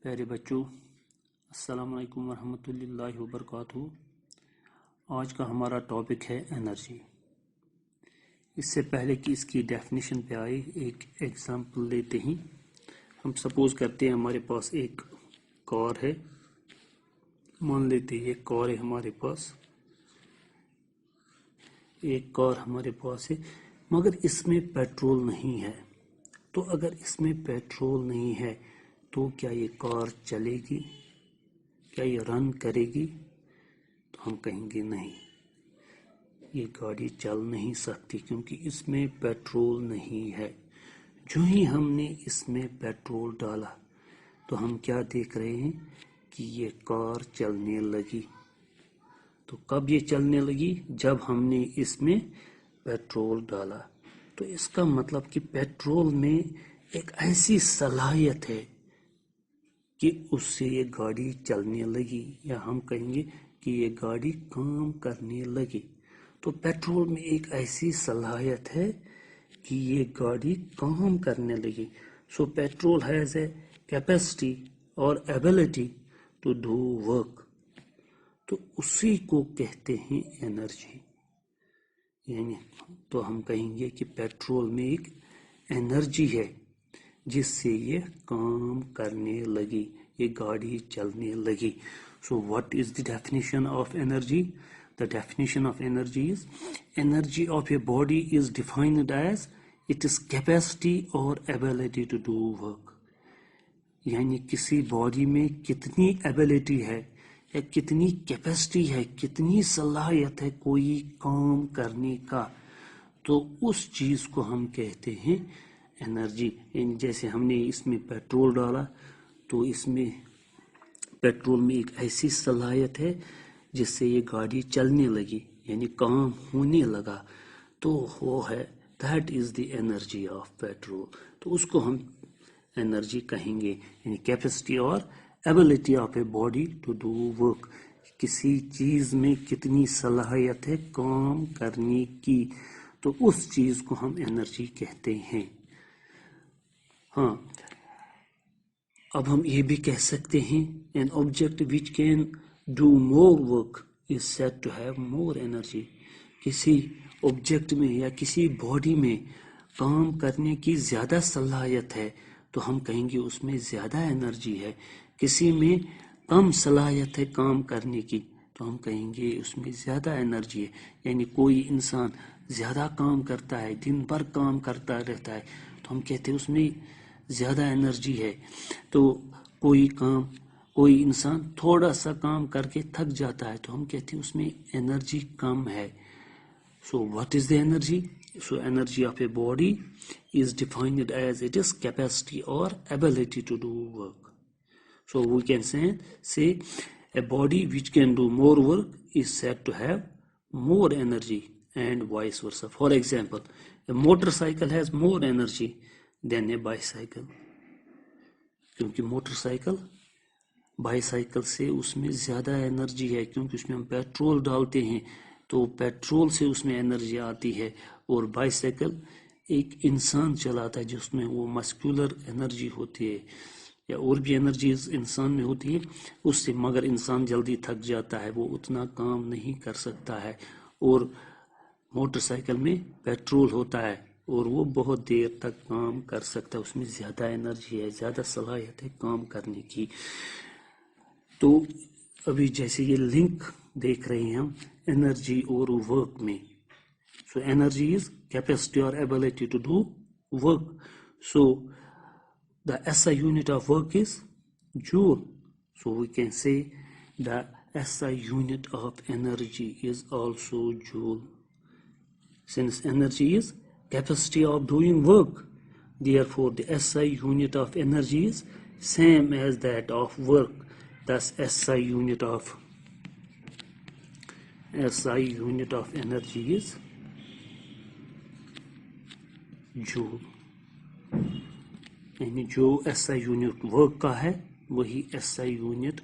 پیارے بچوں، السلام علیکم ورحمۃ اللہ وبرکاتہ۔ آج کا ہمارا ٹاپک ہے انرجی۔ اس سے پہلے کہ اس کی ڈیفینیشن پہ آئے ایک ایگزامپل لیتے ہیں۔ ہم سپوز کرتے ہیں ہمارے پاس ایک کار ہے، مان لیتے ہیں یہ کار ہے ہمارے پاس، ایک کار ہمارے پاس ہے مگر اس میں پیٹرول نہیں ہے۔ تو اگر اس میں پیٹرول نہیں ہے تو کیا یہ کار چلے گی؟ کیا یہ رن کرے گی؟ تو ہم کہیں گے نہیں، یہ گاڑی چل نہیں سکتی کیونکہ اس میں پیٹرول نہیں ہے۔ جو ہی ہم نے اس میں پیٹرول ڈالا تو ہم کیا دیکھ رہے ہیں کہ یہ کار چلنے لگی۔ تو کب یہ چلنے لگی؟ جب ہم نے اس میں پیٹرول ڈالا۔ تو اس کا مطلب کہ پیٹرول میں ایک ایسی صلاحیت ہے کہ اس سے یہ گاڑی چلنے لگی، یا ہم کہیں گے کہ یہ گاڑی کام کرنے لگی۔ تو پیٹرول میں ایک ایسی صلاحیت ہے کہ یہ گاڑی کام کرنے لگی۔ سو پیٹرول ہیز اے کیپیسٹی اور ایبلٹی ٹو ڈو ورک۔ تو اسی کو کہتے ہیں انرجی۔ یعنی تو ہم کہیں گے کہ پیٹرول میں ایک انرجی ہے جس سے یہ کام کرنے لگی، یہ گاڑی چلنے لگی۔ So what is the definition of energy? The definition of energy is energy of a body is defined as its capacity or ability to do work. یعنی کسی باڈی میں کتنی ایبلٹی ہے یا کتنی کیپیسٹی ہے، کتنی صلاحیت ہے کوئی کام کرنے کا، تو اس چیز کو ہم کہتے ہیں انرجی۔ یعنی جیسے ہم نے اس میں پیٹرول ڈالا تو اس میں پیٹرول میں ایک ایسی صلاحیت ہے جس سے یہ گاڑی چلنے لگی، یعنی کام ہونے لگا، تو وہ ہے that is the energy of petrol. تو اس کو ہم انرجی کہیں گے، یعنی کیپیسٹی اور ability of a body to do work. کسی چیز میں کتنی صلاحیت ہے کام کرنے کی، تو اس چیز کو ہم انرجی کہتے ہیں۔ ہاں، اب ہم یہ بھی کہہ سکتے ہیں an object which can do more work is said to have more energy۔ کسی آبجیکٹ میں یا کسی باڈی میں کام کرنے کی زیادہ صلاحیت ہے تو ہم کہیں گے اس میں زیادہ انرجی ہے۔ کسی میں کم صلاحیت ہے کام کرنے کی تو ہم کہیں گے اس میں زیادہ انرجی ہے۔ یعنی کوئی انسان زیادہ کام کرتا ہے، دن بھر کام کرتا رہتا ہے تو ہم کہتے ہیں اس میں زیادہ انرجی ہے۔ تو کوئی انسان تھوڑا سا کام کر کے تھک جاتا ہے تو ہم کہتے ہیں اس میں انرجی کم ہے۔ So what is the energy? So energy of a body is defined as its capacity or ability to do work. So we can say a body which can do more work is said to have more energy and vice versa. For example, a motorcycle has more energy than a bicycle. کیونکہ motor cycle by cycle سے اس میں زیادہ energy ہے، کیونکہ اس میں ہم petrol ڈالتے ہیں تو پیٹرول سے اس میں انرجی آتی ہے، اور بائی سائیکل ایک انسان چلاتا ہے جس میں وہ مسکولر انرجی ہوتی ہے یا اور بھی انرجیز انسان میں ہوتی ہے اس سے، مگر انسان جلدی تھک جاتا ہے، وہ اتنا کام نہیں کر سکتا ہے۔ اور موٹر سائیکل میں پیٹرول ہوتا ہے اور وہ بہت دیر تک کام کر سکتا ہے، اس میں زیادہ انرجی ہے، زیادہ صلاحیت ہے کام کرنے کی۔ تو ابھی جیسے یہ لنک دیکھ رہے ہیں ہم انرجی اور ورک میں۔ سو انرجی از کیپیسٹی اور ability to do work. So the SI unit of work is joule. So we can say the SI unit of energy is also joule. Since energy is capacity of doing work, therefore the SI unit of energy is same as that of work. Thus SI unit of energy is joule. یعنی جو SI unit work کا ہے وہی SI unit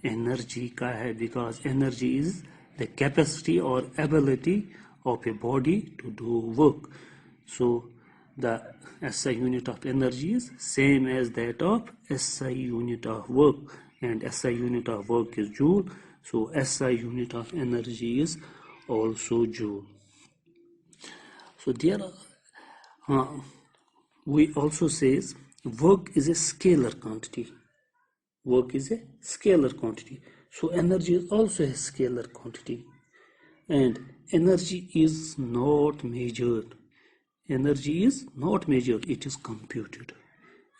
energy کا ہے، because energy is the capacity or ability of a body to do work. So the SI unit of energy is same as that of SI unit of work, and SI unit of work is joule, so SI unit of energy is also joule. So there we also says work is a scalar quantity. Work is a scalar quantity, so energy is also a scalar quantity, and energy is not measured. Energy is not measured, it is computed.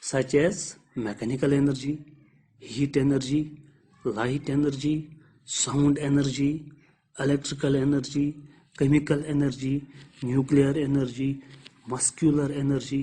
such as mechanical energy, heat energy, light energy, sound energy, electrical energy, chemical energy, nuclear energy, muscular energy,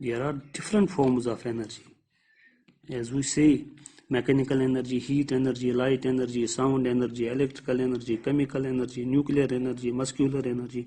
there are different forms of energy. As we say, mechanical energy, heat energy, light energy, sound energy, electrical energy, chemical energy, nuclear energy, muscular energy,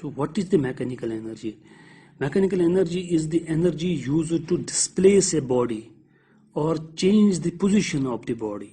So what is the mechanical energy? Mechanical energy is the energy used to displace a body or change the position of the body.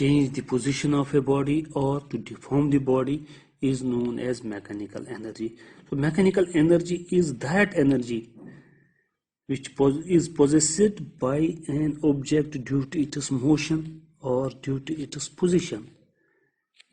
change the position of a body or to deform the body is known as mechanical energy. So mechanical energy is that energy which is possessed by an object due to its motion or due to its position.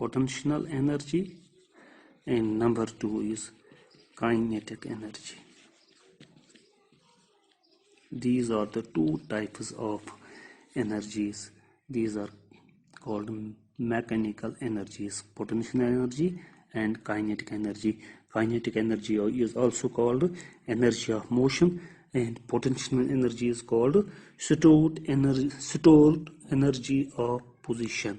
potential energy, and number 2 is kinetic energy. These are the two types of energies. These are called mechanical energies, potential energy and kinetic energy. Kinetic energy is also called energy of motion, and potential energy is called stored energy of position.